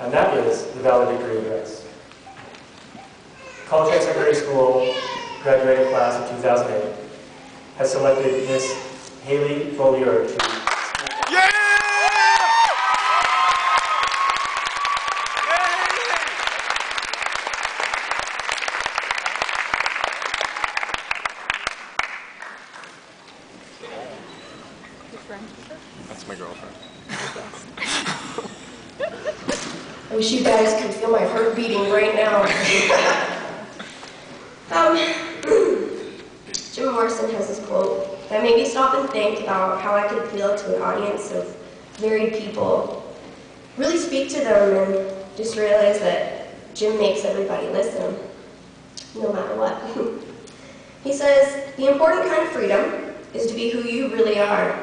and that is the valedictorian address. Coltrane Secondary School graduating class of 2008 has selected Miss Haley Beaulieu to That's my girlfriend. I wish you guys could feel my heart beating right now. Jim Morrison has this quote that made me stop and think about how I could appeal to an audience of varied people, really speak to them, and just realize that Jim makes everybody listen, no matter what. He says, "The important kind of freedom is to be who you really are.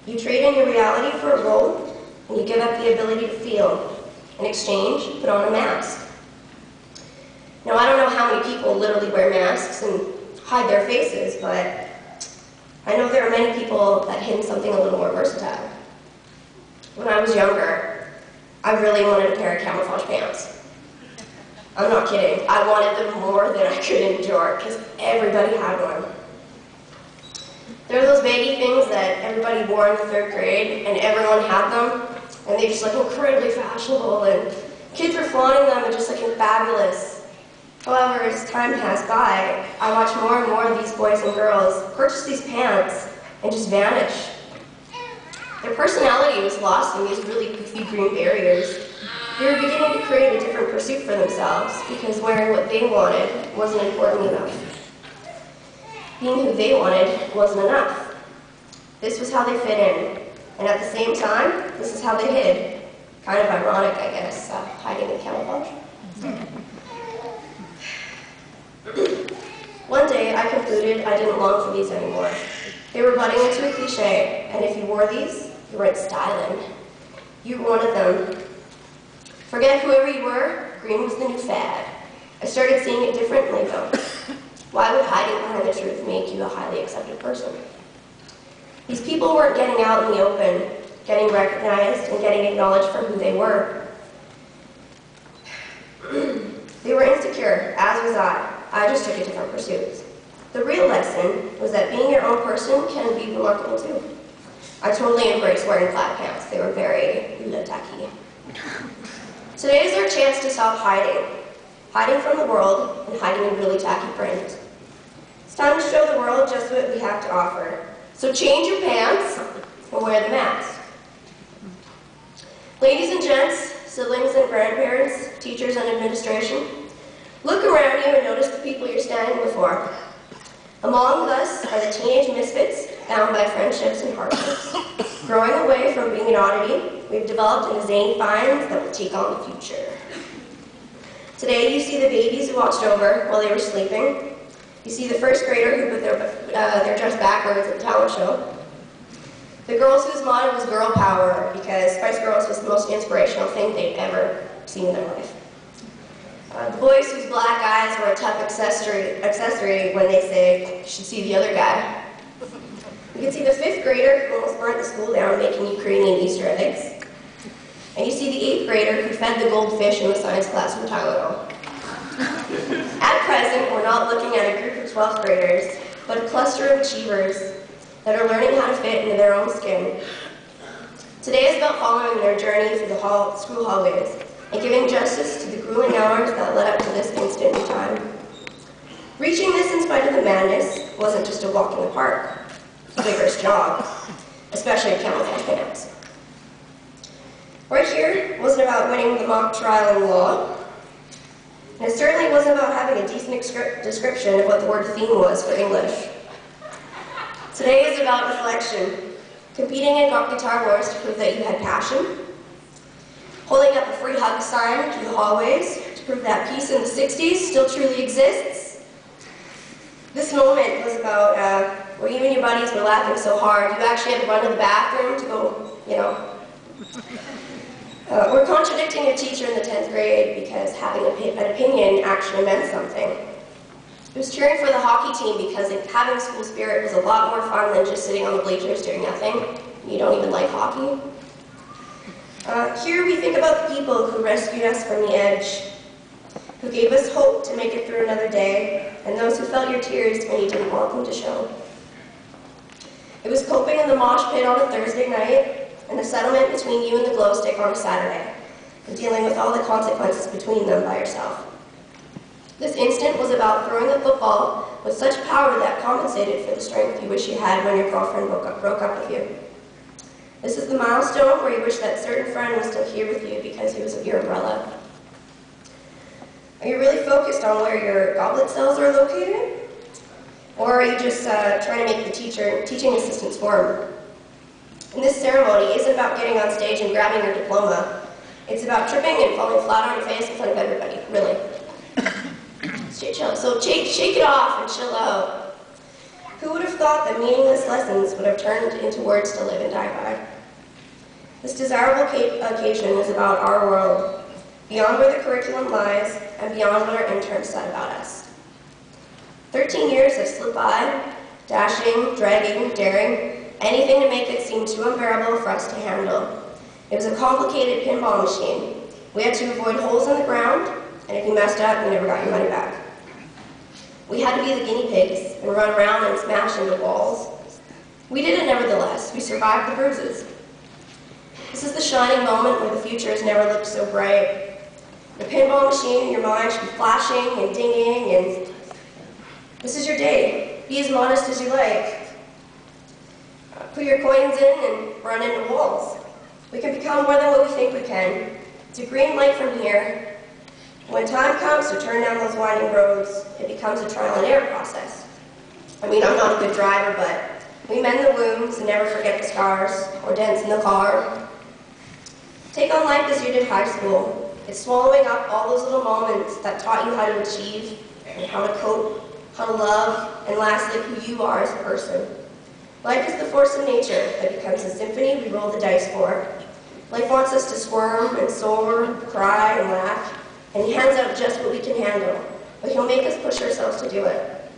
You trade in your reality for a role, and you give up the ability to feel. In exchange, put on a mask." Now, I don't know how many people literally wear masks and hide their faces, but I know there are many people that hid something a little more versatile. When I was younger, I really wanted a pair of camouflage pants. I'm not kidding. I wanted them more than I could endure, because everybody had one. There are those baggy things that everybody wore in the 3rd grade, and everyone had them, and they just look incredibly fashionable, and kids were flaunting them and just looking fabulous. However, as time passed by, I watched more and more of these boys and girls purchase these pants and just vanish. Their personality was lost in these really goofy green barriers. They were beginning to create a different pursuit for themselves because wearing what they wanted wasn't important enough. Being who they wanted wasn't enough. This was how they fit in. And at the same time, this is how they hid. Kind of ironic, I guess, hiding in camouflage. One day, I concluded I didn't long for these anymore. They were budding into a cliche, and if you wore these, you weren't styling. You were one of them. Forget whoever you were, green was the new fad. I started seeing it differently, though. Why would hiding behind the truth make you a highly accepted person? These people weren't getting out in the open, getting recognized, and getting acknowledged for who they were. They were insecure, as was I. I just took a different pursuit. The real lesson was that being your own person can be remarkable too. I totally embraced wearing flat pants. They were very tacky. Today is our chance to stop hiding. Hiding from the world and hiding in really tacky print. It's time to show the world just what we have to offer. So change your pants and wear the mask. Ladies and gents, siblings and grandparents, teachers and administration, look around you and notice the people you're standing before. Among us are the teenage misfits bound by friendships and hardships. Growing away from being an oddity, we've developed into zany finds that will take on the future. Today you see the babies who watched over while they were sleeping. You see the 1st grader who put their dress backwards at the talent show. The girls whose motto was girl power because Spice Girls was the most inspirational thing they'd ever seen in their life. The boys whose black eyes were a tough accessory when they say, you should see the other guy. You can see the 5th grader who almost burnt the school down making Ukrainian Easter eggs. And you see the 8th grader who fed the goldfish in the science class from Tylenol. At present, we're not looking at a group of 12th graders, but a cluster of achievers that are learning how to fit into their own skin. Today is about following their journey through the school hallways and giving justice to the grueling hours that led up to this instant in time. Reaching this in spite of the madness wasn't just a walk in the park. It's a vigorous job, especially in camouflage pants. Right here wasn't about winning the mock trial in law, and it certainly wasn't about having a decent description of what the word theme was for English. Today is about reflection, competing in Guitar Wars to prove that you had passion, holding up a free hug sign through the hallways to prove that peace in the 60s still truly exists. This moment was about where you and your buddies were laughing so hard, you actually had to run to the bathroom to go, we're contradicting a teacher in the 10th grade because having an opinion actually meant something. It was cheering for the hockey team because having school spirit was a lot more fun than just sitting on the bleachers doing nothing. You don't even like hockey. Here we think about the people who rescued us from the edge, who gave us hope to make it through another day, and those who felt your tears when you didn't want them to show. It was coping in the mosh pit on a Thursday night, and the settlement between you and the glow stick on a Saturday, and dealing with all the consequences between them by yourself. This instant was about throwing the football with such power that compensated for the strength you wish you had when your girlfriend broke up with you. This is the milestone where you wish that certain friend was still here with you because he was of your umbrella. Are you really focused on where your goblet cells are located? Or are you just trying to make the teaching assistant squirm? And this ceremony isn't about getting on stage and grabbing your diploma. It's about tripping and falling flat on your face in front of everybody, really. Stay chill. So shake it off and chill out. Who would have thought that meaningless lessons would have turned into words to live and die by? This desirable occasion is about our world, beyond where the curriculum lies, and beyond what our interns said about us. 13 years have slipped by, dashing, dragging, daring, anything to make it seem too unbearable for us to handle. It was a complicated pinball machine. We had to avoid holes in the ground, and if you messed up, you never got your money back. We had to be the guinea pigs and run around and smash into walls. We did it nevertheless. We survived the bruises. This is the shining moment where the future has never looked so bright. The pinball machine in your mind should be flashing and dinging, and this is your day. Be as modest as you like. Put your coins in and run into walls. We can become more than what we think we can. It's a green light from here. When time comes to turn down those winding roads, it becomes a trial and error process. I mean, I'm not a good driver, but we mend the wounds and never forget the scars or dents in the car. Take on life as you did high school. It's swallowing up all those little moments that taught you how to achieve and how to cope, how to love, and lastly, who you are as a person. Life is the force of nature that becomes a symphony we roll the dice for. Life wants us to squirm and soar, cry and laugh, and he hands out just what we can handle, but he'll make us push ourselves to do it.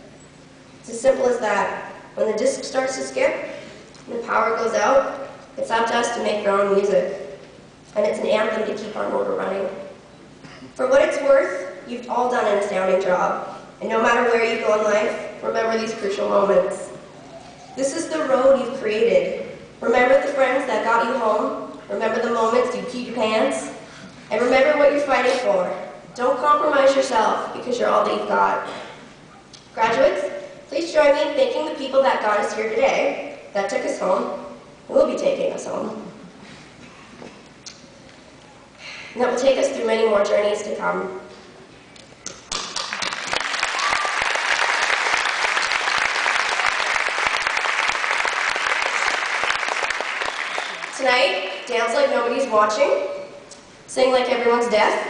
It's as simple as that. When the disc starts to skip and the power goes out, it's up to us to make our own music, and it's an anthem to keep our motor running. For what it's worth, you've all done an astounding job, and no matter where you go in life, remember these crucial moments. This is the road you've created. Remember the friends that got you home, remember the moments you peed your pants, and remember what you're fighting for. Don't compromise yourself because you're all that you've got. Graduates, please join me in thanking the people that got us here today, that took us home, and will be taking us home. And that will take us through many more journeys to come. Tonight, dance like nobody's watching, sing like everyone's deaf,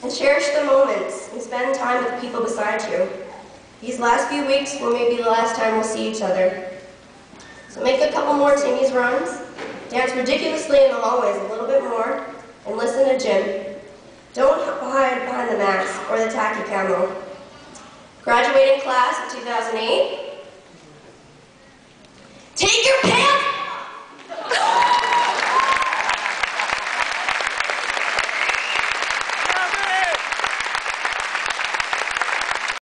and cherish the moments and spend time with the people beside you. These last few weeks will maybe be the last time we'll see each other. So make a couple more Timmy's runs, dance ridiculously in the hallways a little bit more, and listen to Jim. Don't hide behind the mask or the tacky camo. Graduating class of 2008,